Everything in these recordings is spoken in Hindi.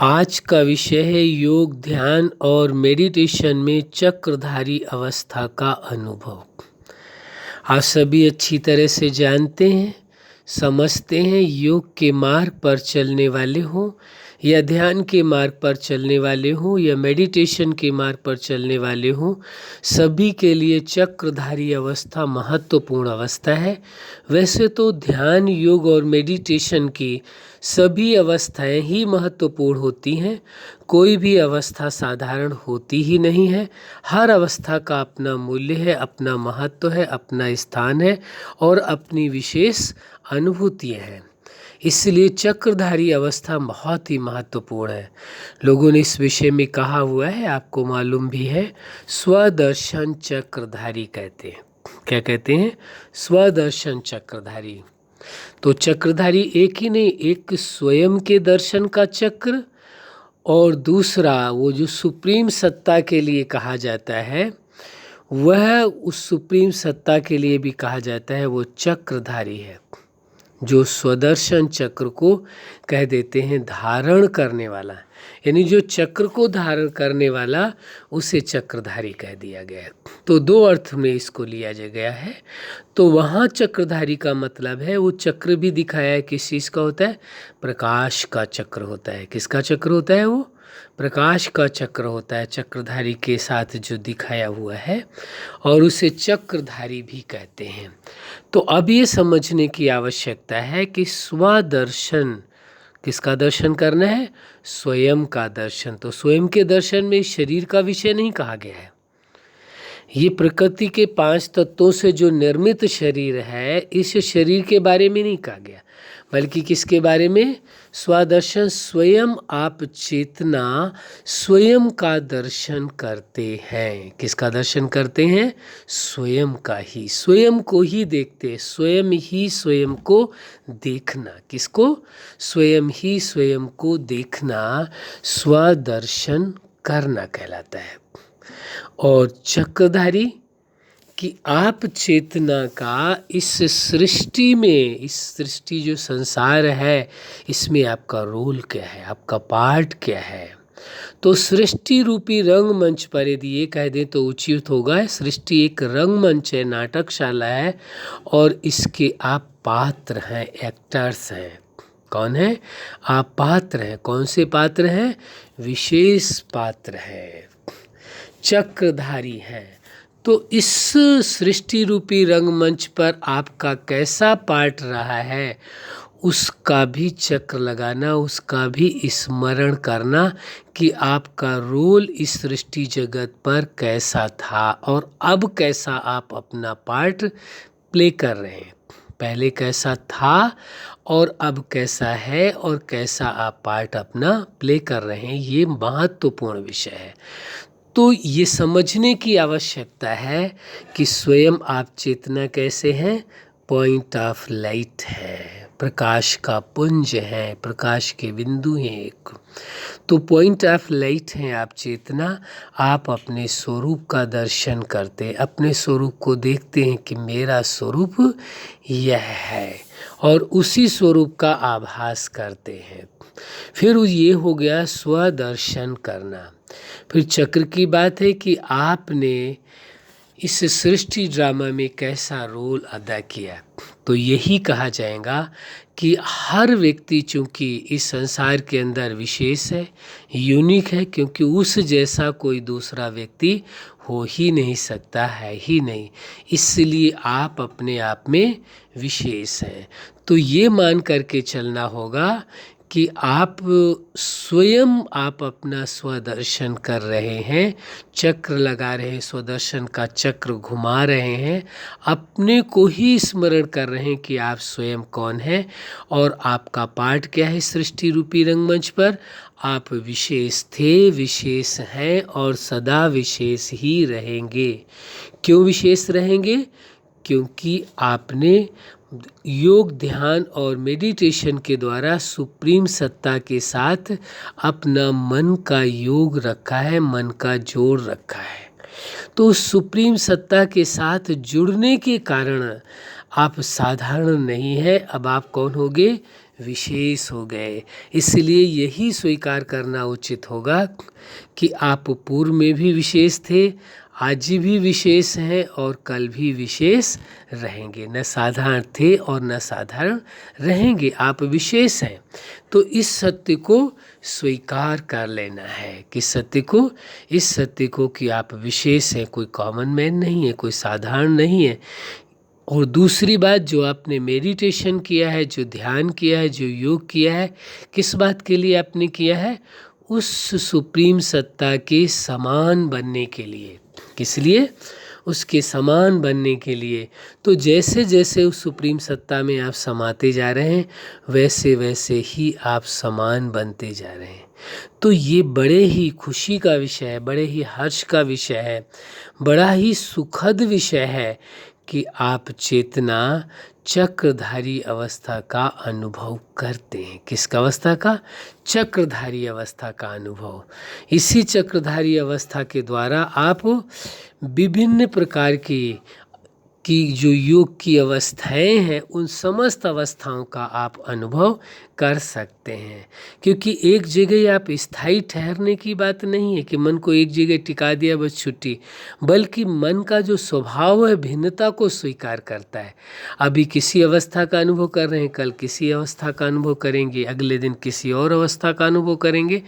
आज का विषय है योग, ध्यान और मेडिटेशन में चक्रधारी अवस्था का अनुभव। आप सभी अच्छी तरह से जानते हैं, समझते हैं। योग के मार्ग पर चलने वाले हों या ध्यान के मार्ग पर चलने वाले हों या मेडिटेशन के मार्ग पर चलने वाले हों, सभी के लिए चक्रधारी अवस्था महत्वपूर्ण अवस्था है। वैसे तो ध्यान, योग और मेडिटेशन की सभी अवस्थाएं ही महत्वपूर्ण होती हैं। कोई भी अवस्था साधारण होती ही नहीं है। हर अवस्था का अपना मूल्य है, अपना महत्व है, अपना स्थान है और अपनी विशेष अनुभूतियाँ हैं। इसलिए चक्रधारी अवस्था बहुत ही महत्वपूर्ण है। लोगों ने इस विषय में कहा हुआ है, आपको मालूम भी है, स्वदर्शन चक्रधारी कहते हैं। क्या कहते हैं? स्वदर्शन चक्रधारी। तो चक्रधारी एक ही नहीं, एक स्वयं के दर्शन का चक्र और दूसरा वो जो सुप्रीम सत्ता के लिए कहा जाता है, वह उस सुप्रीम सत्ता के लिए भी कहा जाता है, वो चक्रधारी है, जो स्वदर्शन चक्र को कह देते हैं धारण करने वाला। यानी जो चक्र को धारण करने वाला, उसे चक्रधारी कह दिया गया है। तो दो अर्थ में इसको लिया गया है। तो वहाँ चक्रधारी का मतलब है, वो चक्र भी दिखाया है किस चीज़ का होता है? प्रकाश का चक्र होता है। किसका चक्र होता है? वो प्रकाश का चक्र होता है, चक्रधारी के साथ जो दिखाया हुआ है, और उसे चक्रधारी भी कहते हैं। तो अब ये समझने की आवश्यकता है कि स्वदर्शन, किसका दर्शन करना है? स्वयं का दर्शन। तो स्वयं के दर्शन में शरीर का विषय नहीं कहा गया है। ये प्रकृति के 5 तत्वों से जो निर्मित शरीर है, इस शरीर के बारे में नहीं कहा गया, बल्कि किसके बारे में? स्वदर्शन, स्वयं आप चेतना स्वयं का दर्शन करते हैं। किसका दर्शन करते हैं? स्वयं का ही, स्वयं को ही देखते, स्वयं ही स्वयं को देखना। किसको? स्वयं ही स्वयं को देखना स्वदर्शन करना कहलाता है। और चक्रधारी कि आप चेतना का इस सृष्टि में, इस सृष्टि जो संसार है, इसमें आपका रोल क्या है, आपका पार्ट क्या है। तो सृष्टि रूपी रंगमंच पर यदि ये कह दें तो उचित होगा। सृष्टि एक रंगमंच है, नाटकशाला है, और इसके आप पात्र हैं, एक्टर्स हैं। कौन है? आप पात्र हैं। कौन से पात्र हैं? विशेष पात्र हैं, चक्रधारी हैं। तो इस सृष्टि रूपी रंगमंच पर आपका कैसा पार्ट रहा है, उसका भी चक्र लगाना, उसका भी स्मरण करना कि आपका रोल इस सृष्टि जगत पर कैसा था और अब कैसा आप अपना पार्ट प्ले कर रहे हैं। पहले कैसा था और अब कैसा है, और कैसा आप पार्ट अपना प्ले कर रहे हैं, ये महत्वपूर्ण विषय है। तो ये समझने की आवश्यकता है कि स्वयं आप चेतना कैसे हैं? पॉइंट ऑफ लाइट है, प्रकाश का पुंज है, प्रकाश के बिंदु हैं एक। तो पॉइंट ऑफ लाइट हैं आप चेतना। आप अपने स्वरूप का दर्शन करते, अपने स्वरूप को देखते हैं कि मेरा स्वरूप यह है, और उसी स्वरूप का आभास करते हैं। फिर ये हो गया स्वदर्शन करना। फिर चक्र की बात है कि आपने इस सृष्टि ड्रामा में कैसा रोल अदा किया। तो यही कहा जाएगा कि हर व्यक्ति चूँकि इस संसार के अंदर विशेष है, यूनिक है, क्योंकि उस जैसा कोई दूसरा व्यक्ति हो ही नहीं सकता, है ही नहीं। इसलिए आप अपने आप में विशेष हैं। तो ये मान करके चलना होगा कि आप स्वयं आप अपना स्वदर्शन कर रहे हैं, चक्र लगा रहे हैं, स्वदर्शन का चक्र घुमा रहे हैं, अपने को ही स्मरण कर रहे हैं कि आप स्वयं कौन हैं और आपका पार्ट क्या है सृष्टि रूपी रंगमंच पर। आप विशेष थे, विशेष हैं और सदा विशेष ही रहेंगे। क्यों विशेष रहेंगे? क्योंकि आपने योग, ध्यान और मेडिटेशन के द्वारा सुप्रीम सत्ता के साथ अपना मन का योग रखा है, मन का जोड़ रखा है। तो सुप्रीम सत्ता के साथ जुड़ने के कारण आप साधारण नहीं है, अब आप कौन होगे? विशेष हो गए। इसलिए यही स्वीकार करना उचित होगा कि आप पूर्व में भी विशेष थे, आज भी विशेष हैं और कल भी विशेष रहेंगे। न साधारण थे और न साधारण रहेंगे, आप विशेष हैं। तो इस सत्य को स्वीकार कर लेना है कि इस सत्य को कि आप विशेष हैं, कोई कॉमन मैन नहीं है, कोई साधारण नहीं है। और दूसरी बात, जो आपने मेडिटेशन किया है, जो ध्यान किया है, जो योग किया है, किस बात के लिए आपने किया है? उस सुप्रीम सत्ता के समान बनने के लिए। किस लिए? उसके समान बनने के लिए। तो जैसे जैसे उस सुप्रीम सत्ता में आप समाते जा रहे हैं, वैसे वैसे ही आप समान बनते जा रहे हैं। तो ये बड़े ही खुशी का विषय है, बड़े ही हर्ष का विषय है, बड़ा ही सुखद विषय है कि आप चेतना चक्रधारी अवस्था का अनुभव करते हैं। किसका अवस्था का? चक्रधारी अवस्था का अनुभव। इसी चक्रधारी अवस्था के द्वारा आप विभिन्न प्रकार की जो योग की अवस्थाएं हैं, उन समस्त अवस्थाओं का आप अनुभव कर सकते हैं। क्योंकि एक जगह आप स्थायी ठहरने की बात नहीं है कि मन को एक जगह टिका दिया बस छुट्टी, बल्कि मन का जो स्वभाव है भिन्नता को स्वीकार करता है। अभी किसी अवस्था का अनुभव कर रहे हैं, कल किसी अवस्था का अनुभव करेंगे, अगले दिन किसी और अवस्था का अनुभव करेंगे।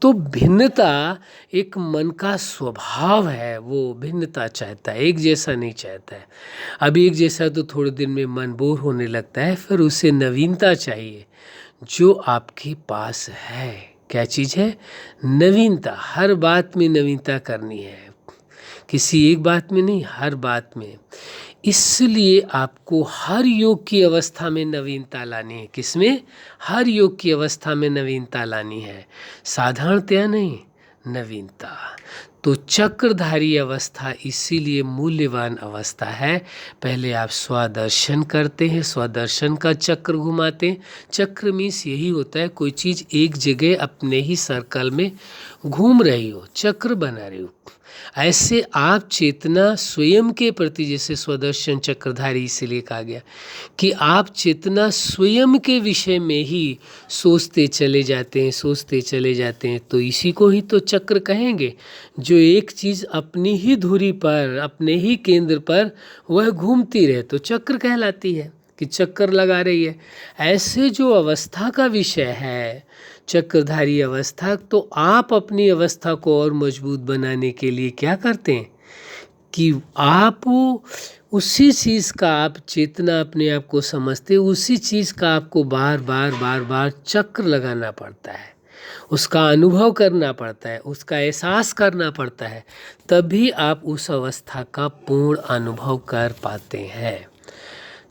तो भिन्नता एक मन का स्वभाव है, वो भिन्नता चाहता है, एक जैसा नहीं चाहता है। अभी एक जैसा तो थोड़े दिन में मन बोर होने लगता है, फिर उसे नवीनता चाहिए जो आपके पास है। क्या चीज़ है? नवीनता। हर बात में नवीनता करनी है, किसी एक बात में नहीं, हर बात में। इसलिए आपको हर योग की अवस्था में नवीनता लानी है। किसमें? हर योग की अवस्था में नवीनता लानी है, साधारणतया नहीं, नवीनता। तो चक्रधारी अवस्था इसीलिए मूल्यवान अवस्था है। पहले आप स्वदर्शन करते हैं, स्वदर्शन का चक्र घुमाते हैं। चक्र मीन्स यही होता है, कोई चीज़ एक जगह अपने ही सर्कल में घूम रही हो, चक्र बना रही हो। ऐसे आप चेतना स्वयं के प्रति, जैसे स्वदर्शन चक्रधारी इसीलिए कहा गया कि आप चेतना स्वयं के विषय में ही सोचते चले जाते हैं, सोचते चले जाते हैं। तो इसी को ही तो चक्र कहेंगे, जो एक चीज़ अपनी ही धुरी पर, अपने ही केंद्र पर वह घूमती रहे तो चक्र कहलाती है, कि चक्कर लगा रही है। ऐसे जो अवस्था का विषय है चक्रधारी अवस्था, तो आप अपनी अवस्था को और मजबूत बनाने के लिए क्या करते हैं कि आप उसी चीज़ का, आप चेतना अपने आप को समझते, उसी चीज़ का आपको बार बार चक्र लगाना पड़ता है, उसका अनुभव करना पड़ता है, उसका एहसास करना पड़ता है, तभी आप उस अवस्था का पूर्ण अनुभव कर पाते हैं।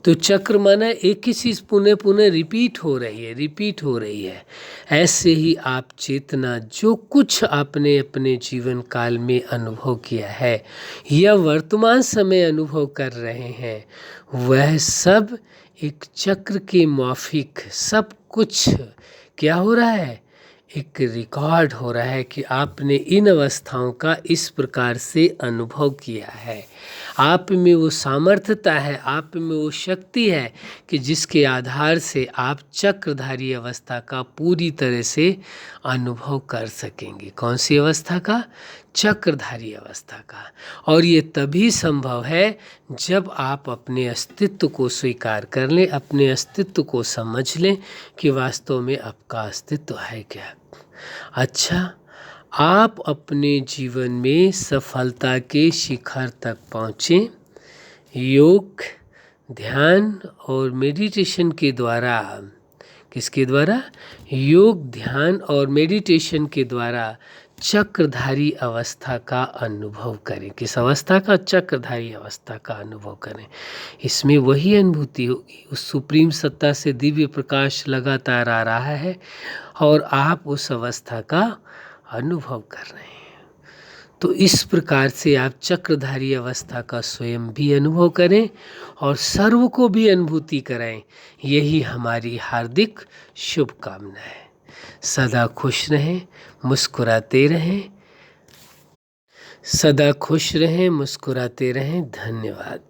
तो चक्र माना एक ही चीज़ पुनः पुनः रिपीट हो रही है। ऐसे ही आप चेतना जो कुछ आपने अपने जीवन काल में अनुभव किया है या वर्तमान समय अनुभव कर रहे हैं, वह सब एक चक्र के माफिक सब कुछ क्या हो रहा है? एक रिकॉर्ड हो रहा है कि आपने इन अवस्थाओं का इस प्रकार से अनुभव किया है। आप में वो सामर्थ्यता है, आप में वो शक्ति है कि जिसके आधार से आप चक्रधारी अवस्था का पूरी तरह से अनुभव कर सकेंगे। कौन सी अवस्था का? चक्रधारी अवस्था का। और ये तभी संभव है जब आप अपने अस्तित्व को स्वीकार कर लें, अपने अस्तित्व को समझ लें कि वास्तव में आपका अस्तित्व है क्या। अच्छा, आप अपने जीवन में सफलता के शिखर तक पहुँचें योग, ध्यान और मेडिटेशन के द्वारा। किसके द्वारा? योग, ध्यान और मेडिटेशन के द्वारा चक्रधारी अवस्था का अनुभव करें। किस अवस्था का? चक्रधारी अवस्था का अनुभव करें। इसमें वही अनुभूति होगी, उस सुप्रीम सत्ता से दिव्य प्रकाश लगातार आ रहा है और आप उस अवस्था का अनुभव कर रहे हैं। तो इस प्रकार से आप चक्रधारी अवस्था का स्वयं भी अनुभव करें और सर्व को भी अनुभूति कराएं। यही हमारी हार्दिक शुभकामना है। सदा खुश रहें, मुस्कुराते रहें, सदा खुश रहें, मुस्कुराते रहें। धन्यवाद।